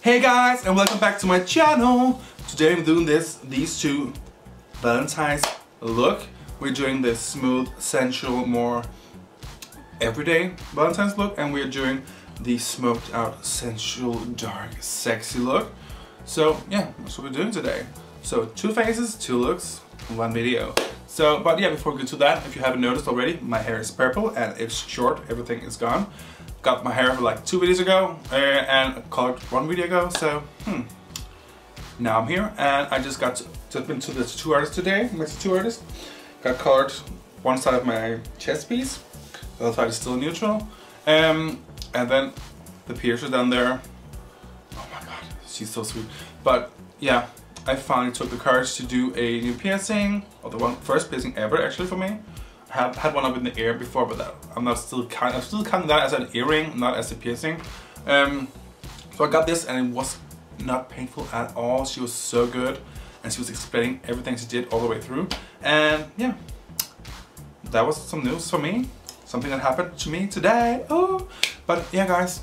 Hey guys, and welcome back to my channel. Today I'm doing these two Valentines look. We're doing the smooth, sensual, more everyday Valentine's look, and we're doing the smoked out, sensual, dark, sexy look. So yeah, that's what we're doing today. So 2 faces, 2 looks, 1 video. So, but yeah, before we get to that, if you haven't noticed already, my hair is purple and it's short, everything is gone. Got my hair for like 2 videos ago and colored 1 video ago, so now I'm here and I just got to into the tattoo artist today, my tattoo artist. Got colored one side of my chest piece, the other side is still neutral. And then the piercer down there, oh my god, she's so sweet. But yeah, I finally took the courage to do a new piercing, or the first piercing ever actually for me. I had one up in the ear before, but I'm still counting that as an earring, not as a piercing. So I got this and it was not painful at all. She was so good and she was explaining everything she did all the way through. And yeah, that was some news for me. Something that happened to me today. Oh, but yeah guys,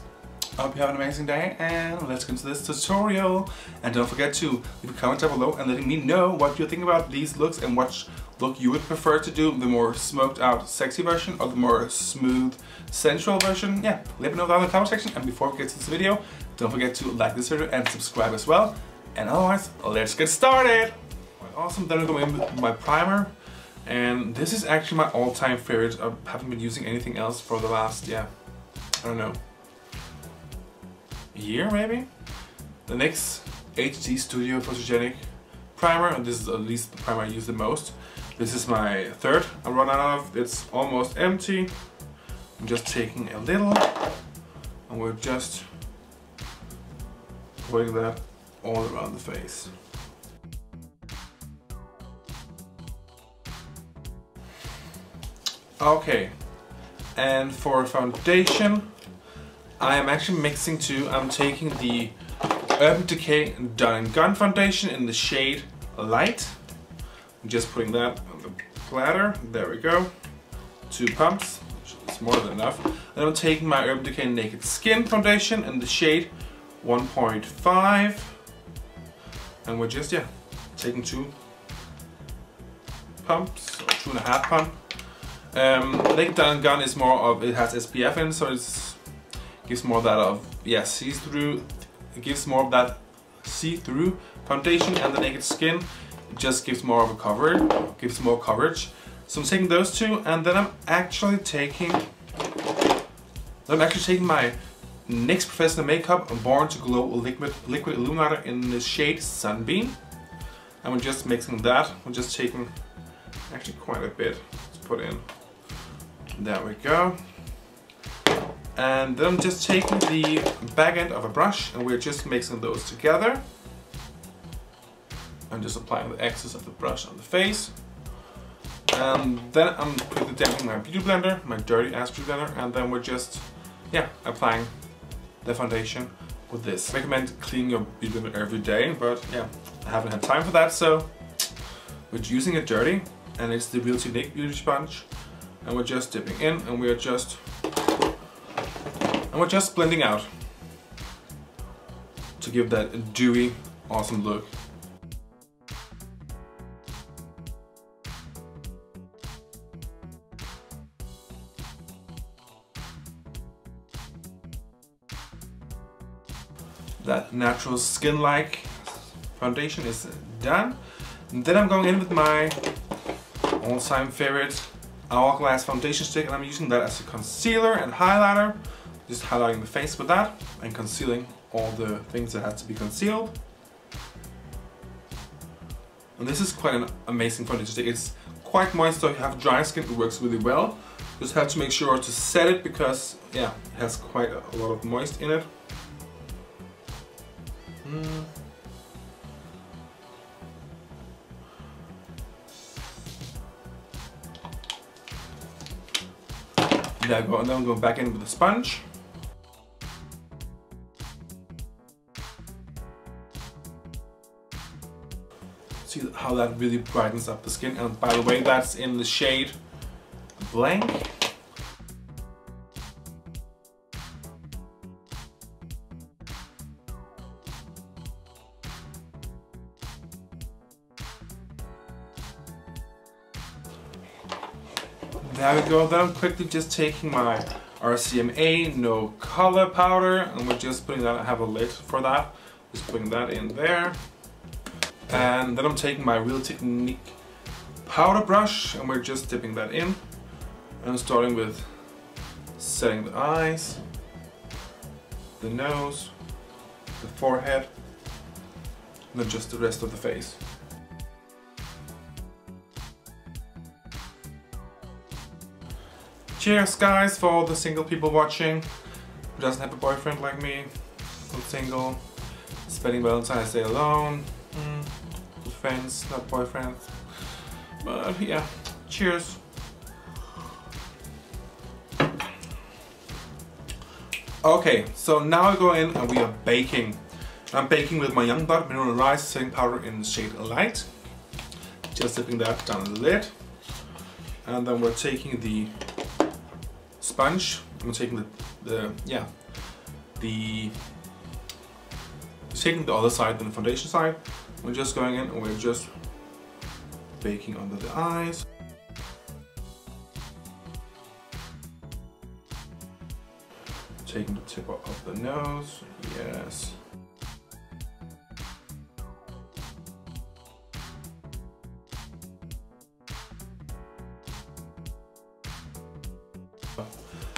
I hope you have an amazing day and let's get into this tutorial. And don't forget to leave a comment down below and letting me know what you think about these looks and what look you would prefer to do, the more smoked out sexy version or the more smooth sensual version. Yeah, let me know down in the comment section. And before we get to this video, don't forget to like this video and subscribe as well. And otherwise, let's get started. Awesome, then I'm going in with my primer. And this is actually my all-time favorite. I haven't been using anything else for the last, yeah, I don't know, year maybe? The NYX HD Studio Photogenic primer, and this is at least the primer I use the most. This is my third I run out of. It's almost empty. I'm just taking a little and we're just putting that all around the face. Okay, and for foundation, I am actually mixing two. I'm taking the Urban Decay Done & Gone foundation in the shade Light. I'm just putting that on the platter. There we go. 2 pumps, which is more than enough. And I'm taking my Urban Decay Naked Skin foundation in the shade 1.5. And we're just, yeah, taking 2 pumps, or 2.5 pump. Naked Done & Gone is more of, it has SPF in, so it gives more of that of, yeah, see-through. It gives more of that see-through foundation, and the Naked Skin, it just gives more of a coverage, gives more coverage. So I'm taking those 2, and then I'm actually taking my NYX Professional Makeup Born to Glow Liquid Illuminator in the shade Sunbeam. And we're just mixing that. We're just taking actually quite a bit to put in. There we go. And then I'm just taking the back end of a brush and we're just mixing those together. I'm just applying the excess of the brush on the face. And then I'm quickly damping my beauty blender, my dirty ass beauty blender, and then we're just, yeah, applying the foundation with this. I recommend cleaning your beauty blender every day, but yeah, I haven't had time for that, so we're using it dirty, and it's the Real Unique Beauty Sponge. And we're just dipping in, and we're just blending out to give that dewy, awesome look. That natural skin-like foundation is done. And then I'm going in with my all-time favorite Hourglass foundation stick, and I'm using that as a concealer and highlighter. Just highlighting the face with that and concealing all the things that have to be concealed. And this is quite an amazing foundation stick. It's quite moist, so if you have dry skin, it works really well. Just have to make sure to set it because, yeah, it has quite a lot of moist in it. There we go, and then I'm going back in with the sponge. See how that really brightens up the skin, and by the way, that's in the shade BLANC. There we go. Then I'm quickly just taking my RCMA no color powder, and we're just putting that. I have a lid for that. Just putting that in there. And then I'm taking my Real Technique powder brush, and we're just dipping that in. And I'm starting with setting the eyes, the nose, the forehead, and then just the rest of the face. Cheers guys for all the single people watching who doesn't have a boyfriend like me, who's single, spending Valentine's Day alone, with friends, not boyfriends. But yeah, cheers. Okay, so now we go in and we are baking. I'm baking with my YoungBlood Mineral Rice Setting Powder in the shade Light. Just dipping that down the lid. And then we're taking the sponge. I'm taking taking the other side than the foundation side. We're just going in and we're just baking under the eyes. Taking the tip of the nose, yes.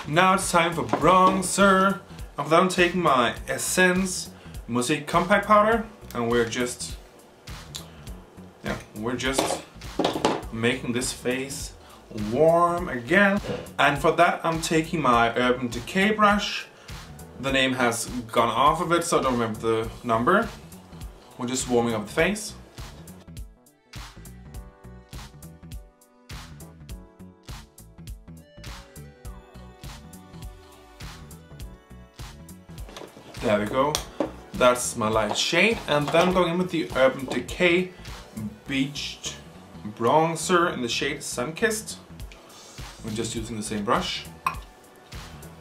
Now it's time for bronzer. After that I'm taking my Essence Mosaik Compact Powder, and we're just making this face warm again. And for that I'm taking my Urban Decay brush. The name has gone off of it, so I don't remember the number. We're just warming up the face. There we go. That's my light shade. And then I'm going in with the Urban Decay Beached Bronzer in the shade Sunkissed. We're just using the same brush.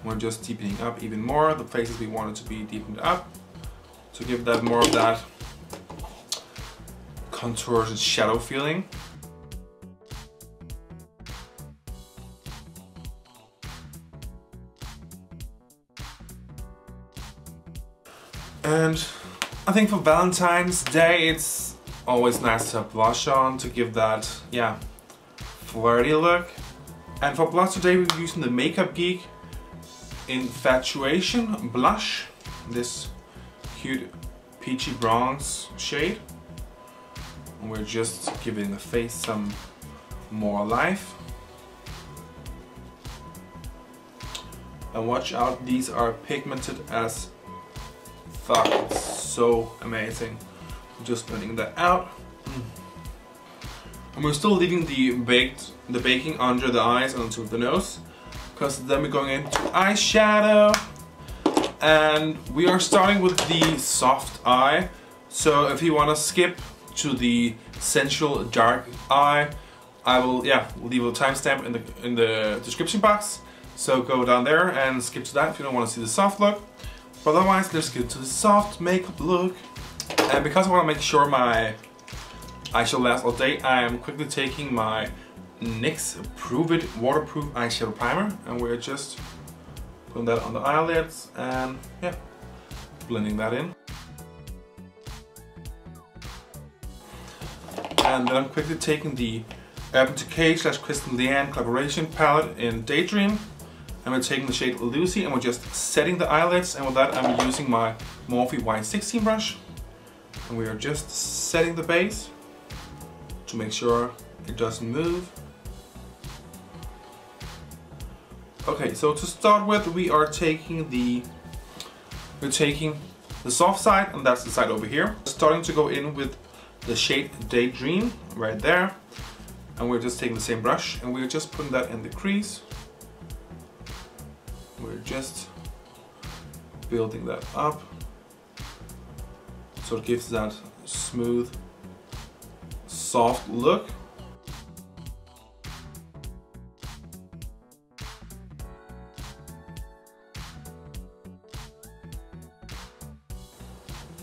We're just deepening up even more the places we want it to be deepened up to give that more of that contoured shadow feeling. And I think for Valentine's Day it's always nice to have blush on to give that, yeah, flirty look. And for blush today we're using the Makeup-Geek Infatuation blush, this cute peachy bronze shade. And we're just giving the face some more life. And watch out, these are pigmented as fuck, it's so amazing. Just blending that out. And we're still leaving the baking under the eyes and onto the nose, because then we're going into eyeshadow. And we are starting with the soft eye. So if you want to skip to the sensual dark eye, I will leave a timestamp in the description box. So go down there and skip to that if you don't want to see the soft look. But otherwise, let's get to the soft makeup look. And because I want to make sure my eyeshadow lasts all day, I am quickly taking my NYX Prove It Waterproof Eyeshadow Primer. And we're just putting that on the eyelids and yeah, blending that in. And then I'm quickly taking the Urban Decay / Kristen Leanne collaboration palette in Daydream. And we're taking the shade Lucy and we're just setting the eyelids, and with that I'm using my Morphe Y16 brush. And we are just setting the base to make sure it doesn't move. Okay, so to start with we're taking the soft side, and that's the side over here. Starting to go in with the shade Daydream right there. And we're just taking the same brush and we're just putting that in the crease. We're just building that up so it gives that smooth, soft look.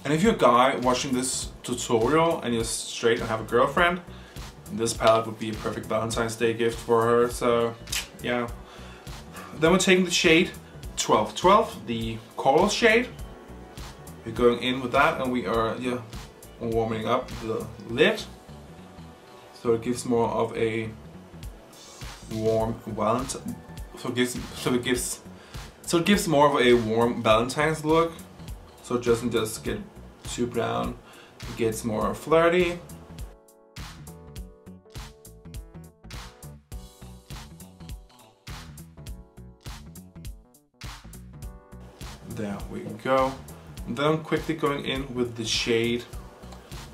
And if you're a guy watching this tutorial and you're straight and have a girlfriend, this palette would be a perfect Valentine's Day gift for her. So Yeah. Then we're taking the shade 1212, the coral shade. We're going in with that, and we are warming up the lid, so it gives more of a warm Valentine. So it gives more of a warm Valentine's look. So it doesn't just get too brown. It gets more flirty. There we go. And then I'm quickly going in with the shade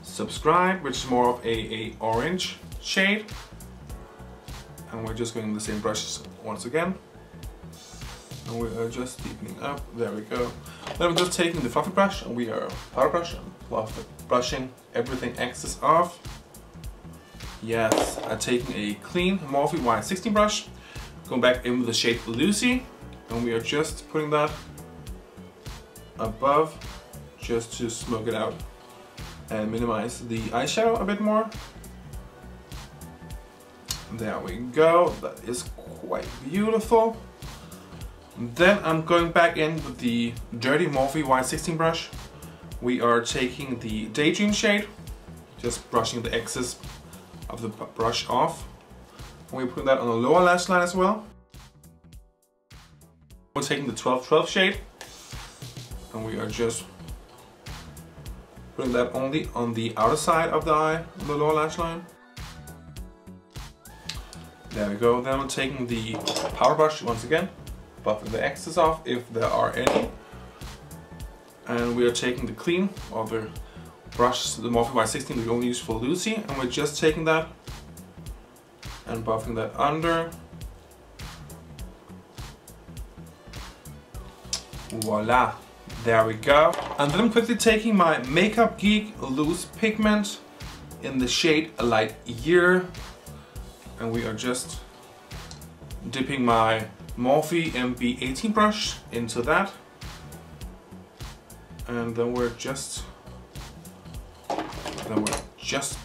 Subscribe, which is more of a orange shade. And we're just going with the same brushes once again. And we are just deepening up. There we go. Then we're just taking the fluffy brush, and we are powder brush and brushing everything excess off. Yes, I'm taking a clean Morphe Y16 brush, going back in with the shade Lucy, and we are just putting that above just to smoke it out and minimize the eyeshadow a bit more. There we go, that is quite beautiful. Then I'm going back in with the dirty Morphe Y16 brush. We are taking the Daydream shade, just brushing the excess of the brush off. And we're putting that on the lower lash line as well. We're taking the 1212 shade, and we are just putting that only on the outer side of the eye, on the lower lash line. There we go. Then we're taking the powder brush once again, buffing the excess off if there are any. And we are taking the clean of the brush, the Morphe Y16 we only use for Lucy, and we're just taking that and buffing that under. Voila, there we go. And then I'm quickly taking my Makeup-Geek loose pigment in the shade Light Year, and we are just dipping my Morphe MB18 brush into that, and then we're just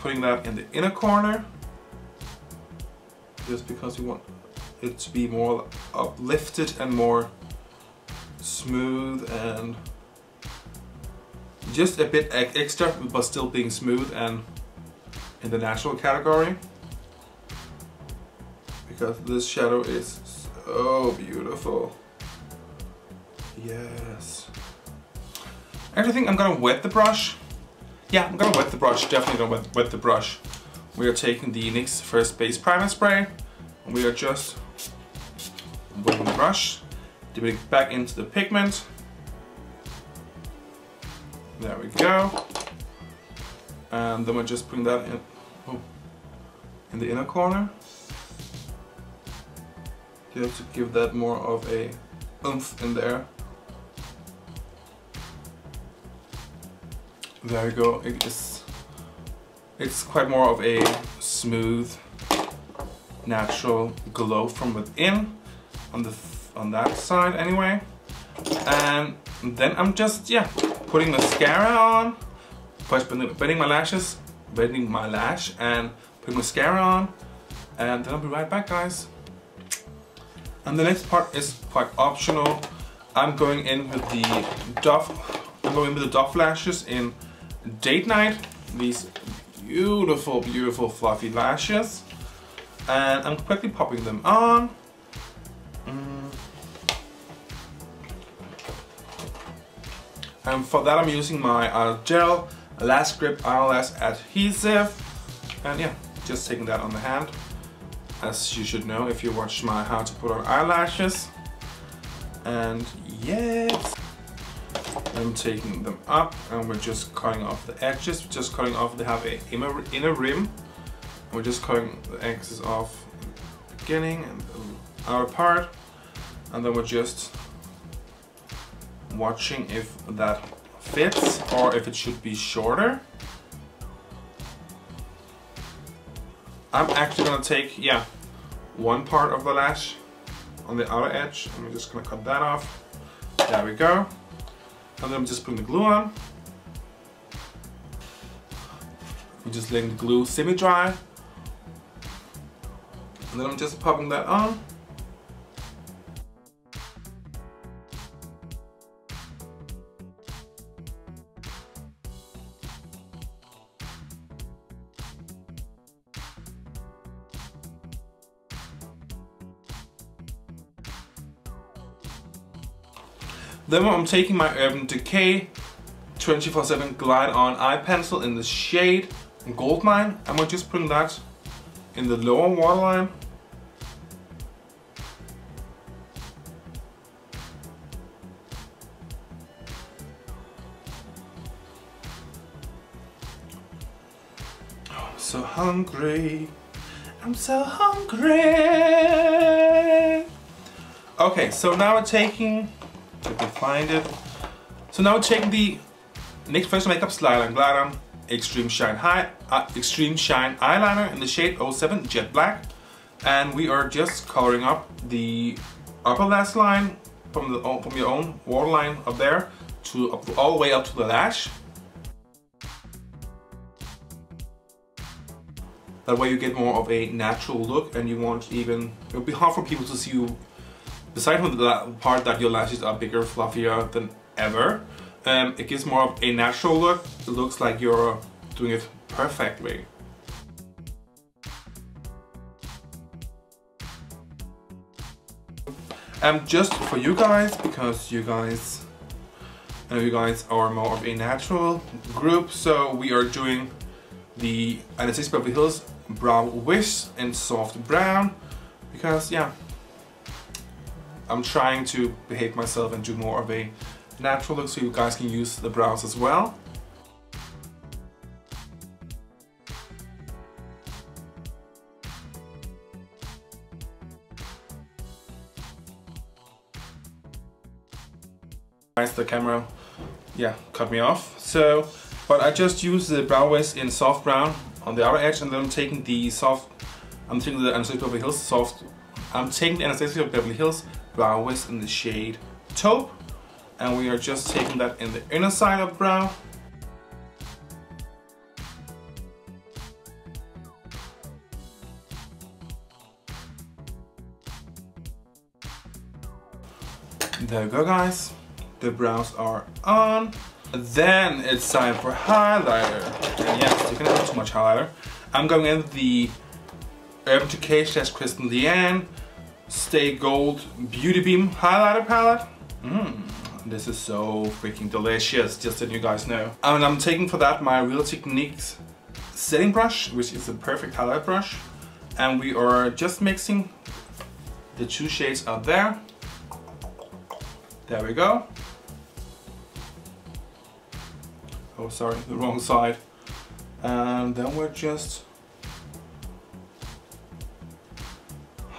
putting that in the inner corner, just because we want it to be more uplifted and more smooth and just a bit extra, but still being smooth and in the natural category, because this shadow is so beautiful. Yes. I think I'm gonna wet the brush. Yeah, I'm gonna wet the brush, definitely gonna wet the brush. We are taking the NYX First Base Primer Spray, and we are just wetting the brush, dipping it back into the pigment. There we go. And then we're just putting that in the inner corner, just to give that more of a oomph in there. There we go. It's quite more of a smooth, natural glow from within on that side anyway. And then I'm just putting mascara on, bending my lash and putting mascara on, and then I'll be right back, guys. And the next part is quite optional. I'm going in with the Dove lashes in Date Night. These beautiful, beautiful fluffy lashes, and I'm quickly popping them on. And for that I'm using my gel Lash Grip Eyelash Adhesive, and yeah, just taking that on the hand, as you should know if you watch my how to put on eyelashes. And yes, I'm taking them up, and we're just cutting off the edges. We're just cutting off, they have a inner rim, and we're just cutting the excess off the beginning and the outer part, and then we're just watching if that fits or if it should be shorter. I'm actually gonna take one part of the lash on the outer edge, and we're just gonna cut that off. There we go. And then I'm just putting the glue on. I'm just letting the glue semi-dry, and then I'm just popping that on. Then I'm taking my Urban Decay 24/7 Glide On Eye Pencil in the shade Goldmine, and we're just putting that in the lower waterline. Oh, I'm so hungry. I'm so hungry. Okay, so now we're taking, if we find it. So now we're taking the NYX Professional Makeup Slide and Glide On Extreme Shine Eyeliner in the shade 07 Jet Black, and we are just coloring up the upper lash line from your own waterline up there to all the way up to the lash. That way you get more of a natural look, and you won't even, it'll be hard for people to see you, aside from the part that your lashes are bigger, fluffier than ever. It gives more of a natural look. It looks like you're doing it perfectly. Just for you guys, because you guys, I know you guys are more of a natural group, so we are doing the Anastasia Beverly Hills Brow Wish in soft brown, because yeah, I'm trying to behave myself and do more of a natural look so you guys can use the brows as well. The camera, yeah, cut me off. So, but I just use the brow wish in soft brown on the outer edge, and then I'm taking the Anastasia Beverly Hills Beverly Hills brow wish in the shade taupe, and we are just taking that in the inner side of brow. There we go, guys. The brows are on. Then it's time for highlighter. And yes, you can have too much highlighter. I'm going in the Urban Decay / Kristen Leanne Stay Gold Beauty Beam highlighter palette. This is so freaking delicious, just so you guys know. And I'm taking for that my Real Techniques setting brush, which is a perfect highlight brush. And we are just mixing the two shades out there. There we go. Oh, sorry, the wrong side. And then we're just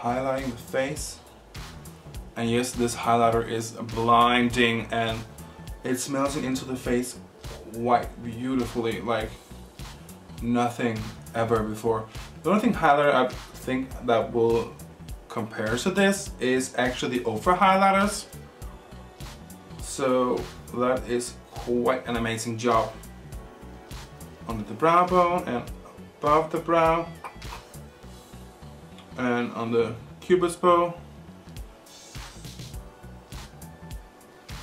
highlighting the face. And yes, this highlighter is blinding, and it's melting into the face quite beautifully, like nothing ever before. The only thing highlighter I think that will compare to this is actually the Ofra highlighters. So that is quite an amazing job. Under the brow bone and above the brow, and on the cupid's bow.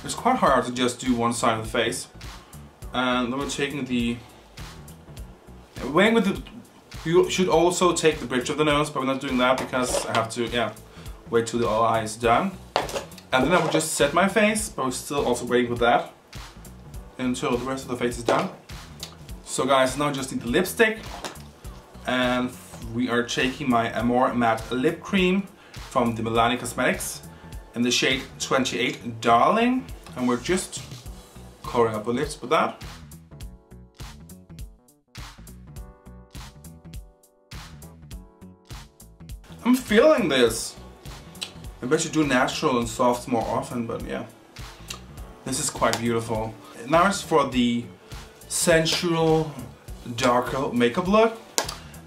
It's quite hard to just do one side of the face. And then we're taking you should also take the bridge of the nose, but we're not doing that because I have to, yeah, wait till the eye is done. And then I would just set my face, but we're still also waiting with that until the rest of the face is done. So guys, now I just need the lipstick, and we are taking my Amore Matte Lip Cream from the Milani Cosmetics in the shade 28 Darling, and we're just coloring up the lips with that. I'm feeling this. Maybe I should do natural and soft more often, but yeah. This is quite beautiful. Now it's for the sensual, darker makeup look.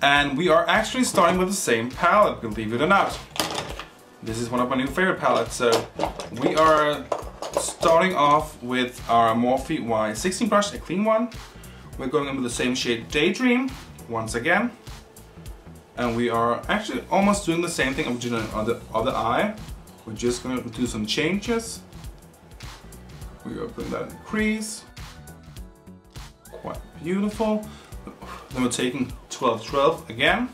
And we are actually starting with the same palette, believe it or not. This is one of my new favorite palettes. So we are starting off with our Morphe Y16 brush, a clean one. We're going in with the same shade Daydream, once again. And we are actually almost doing the same thing I'm doing on the other eye. We're just going to do some changes. We are putting that in the crease. Quite beautiful. Then we're taking 12-12 again.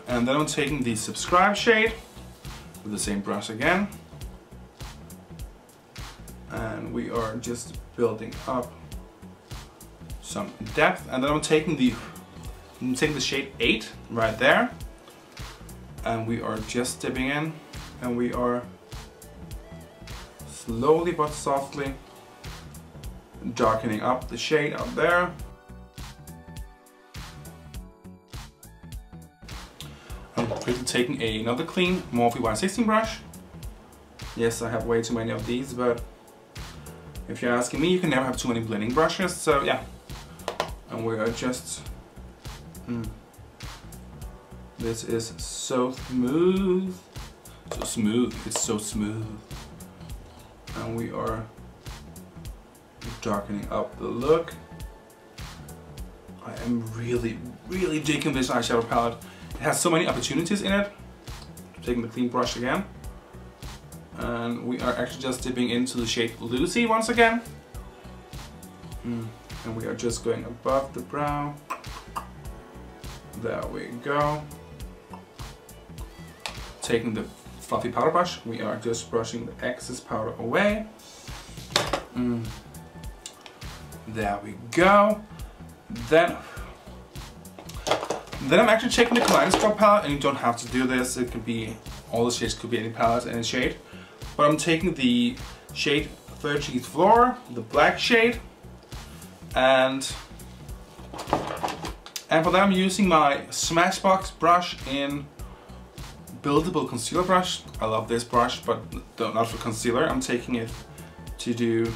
And then I'm taking the Subscribe shade. with the same brush again. And we are just building up some depth. And then I'm taking the shade 8 right there. And we are just dipping in, and we are slowly but softly darkening up the shade up there. I'm quickly taking another clean Morphe Y16 brush. Yes, I have way too many of these, but if you're asking me, you can never have too many blending brushes, so yeah. And we are just... This is so smooth. So smooth, it's so smooth. And we are darkening up the look. I am really digging this eyeshadow palette. It has so many opportunities in it. Taking the clean brush again. And we are actually just dipping into the shade Lucy once again. And we are just going above the brow. There we go. Taking the fluffy powder brush, we are just brushing the excess powder away. There we go. Then I'm actually checking the Kaleidoscope palette, and you don't have to do this. It could be, all the shades could be any palette, any shade. But I'm taking the shade 13th Floor, the black shade, and for that I'm using my Smashbox brush in Buildable Concealer Brush. I love this brush, but not for concealer. I'm taking it to do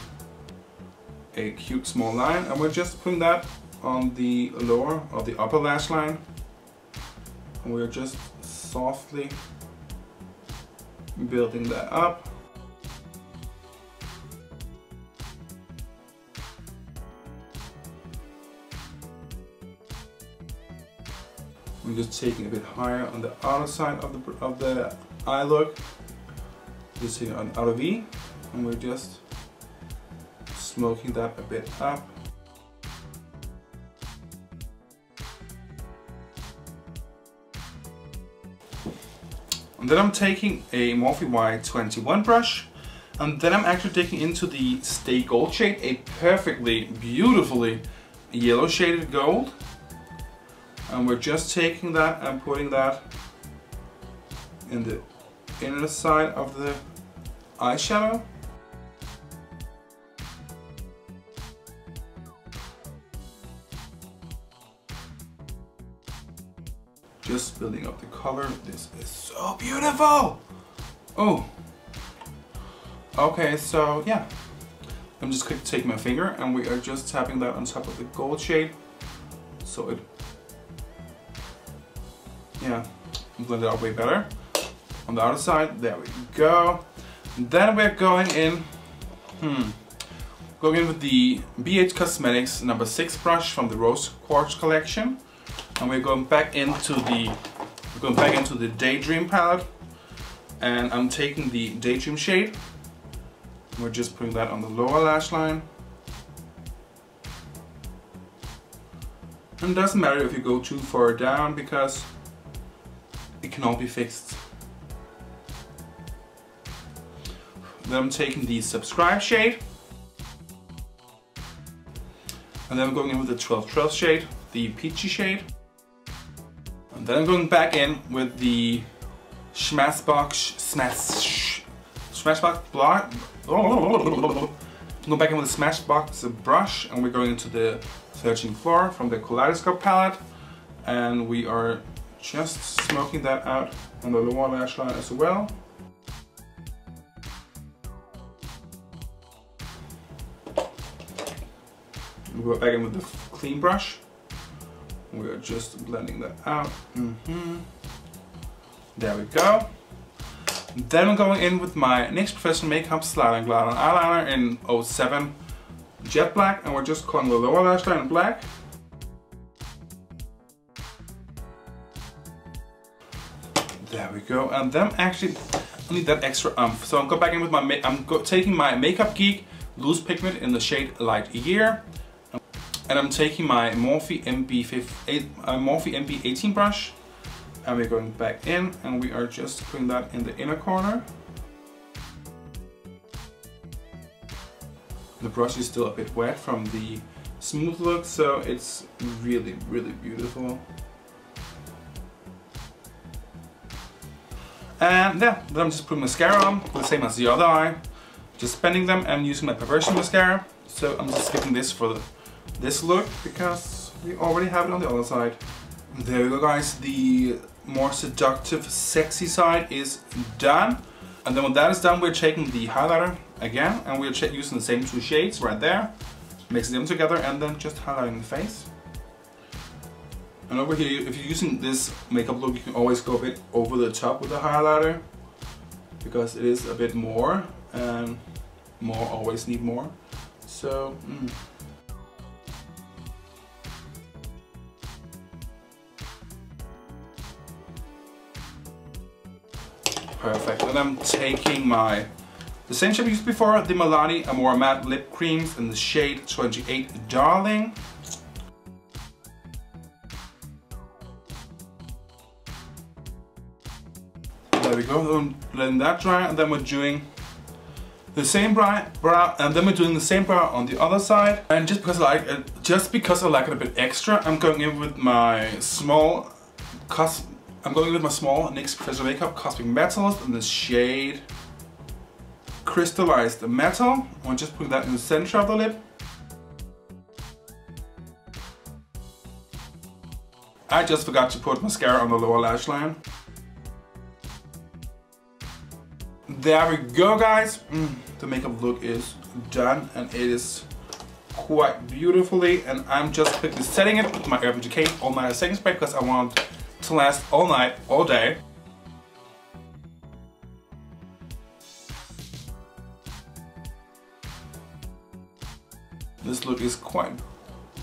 a cute small line, and we're just putting that on the lower or the upper lash line. And we're just softly building that up. I'm just taking a bit higher on the outer side of the eye look. Just here on outer V, and we're just smoking that a bit up. And then I'm taking a Morphe Y21 brush, and then I'm actually digging into the Stay Gold shade, a perfectly, beautifully yellow shaded gold. And we're just taking that and putting that in the inner side of the eyeshadow. Just building up the color. This is so beautiful! Oh! Okay, so yeah. I'm just quickly taking my finger, and we are just tapping that on top of the gold shade. So it, yeah, blend it out way better. On the outer side, there we go. And then we're going in, with the BH Cosmetics number 6 brush from the Rose Quartz collection. And we're going back into the Daydream palette, and I'm taking the Daydream shade. We're just putting that on the lower lash line. And it doesn't matter if you go too far down, because it can all be fixed. Then I'm taking the Subscribe shade, and then I'm going in with the 1212 shade, the peachy shade. And then I'm going back in with the Smashbox brush. I'm going back in with the Smashbox brush, and we're going into the 13th Floor from the Kaleidoscope palette, and we are just smoking that out on the lower lash line as well. We go back in with the clean brush. We are just blending that out. There we go. Then I'm going in with my NYX Professional Makeup Slide and Glide on Eyeliner in 07 Jet Black, and we're just calling the lower lash line black. There we go. And then I need that extra umph. So I'm going back in with my taking my Makeup-Geek loose pigment in the shade Light Year. And I'm taking my Morphe MB18 brush, And we're going back in, and we are just putting that in the inner corner. The brush is still a bit wet from the smooth look, so it's really, really beautiful. And yeah, then I'm just putting mascara on, the same as the other eye. Just bending them and using my Perferede mascara. So I'm just skipping this for this look because we already have it on the other side. There we go, guys. The more seductive, sexy side is done. And then when that is done, we're taking the highlighter again, and we're using the same two shades right there, mixing them together, and then just highlighting the face. And over here, if you're using this makeup look, you can always go a bit over the top with the highlighter, because it is a bit more, and more always need more. So, perfect. And I'm taking the same shade I used before, the Milani Amore Matte Lip Creams in the shade 28 Darling. There we go, letting that dry, and then we're doing the same brow, and then we're doing the same brow on the other side. And just because I like it a bit extra, I'm going in with my small NYX Professional Makeup Cosmic Metals in the shade Crystallized Metal. I'm just putting that in the center of the lip. I just forgot to put mascara on the lower lash line. There we go, guys. The makeup look is done, and it is quite beautifully. And I'm just quickly setting it with my Decay All Night Setting Spray because I want it to last all night, all day. This look is quite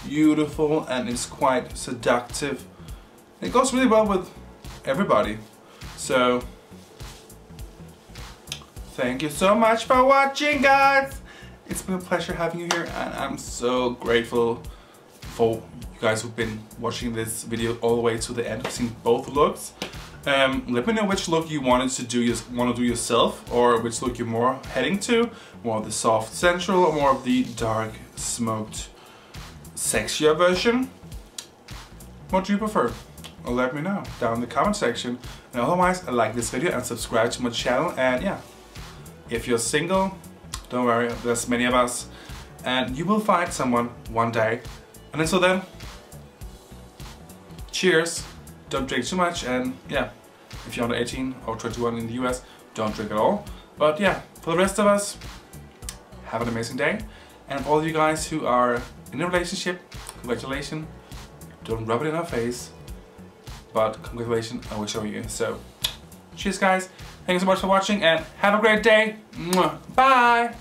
beautiful and it's quite seductive. It goes really well with everybody. So, thank you so much for watching, guys. It's been a pleasure having you here, and I'm so grateful for you guys who've been watching this video all the way to the end, seeing both looks. Let me know which look you want to do yourself, or which look you're more heading to, more of the soft sensual or more of the dark smoked sexier version. What do you prefer? Let me know down in the comment section. And otherwise, like this video and subscribe to my channel. And yeah, if you're single, don't worry, there's many of us, and you will find someone one day. And until then, cheers. Don't drink too much, and yeah, if you're under 18 or 21 in the US, don't drink at all. But yeah, for the rest of us, have an amazing day. And for all of you guys who are in a relationship, congratulations. Don't rub it in our face, but congratulations, I will show you. So, cheers, guys. Thank you so much for watching, and have a great day. Bye.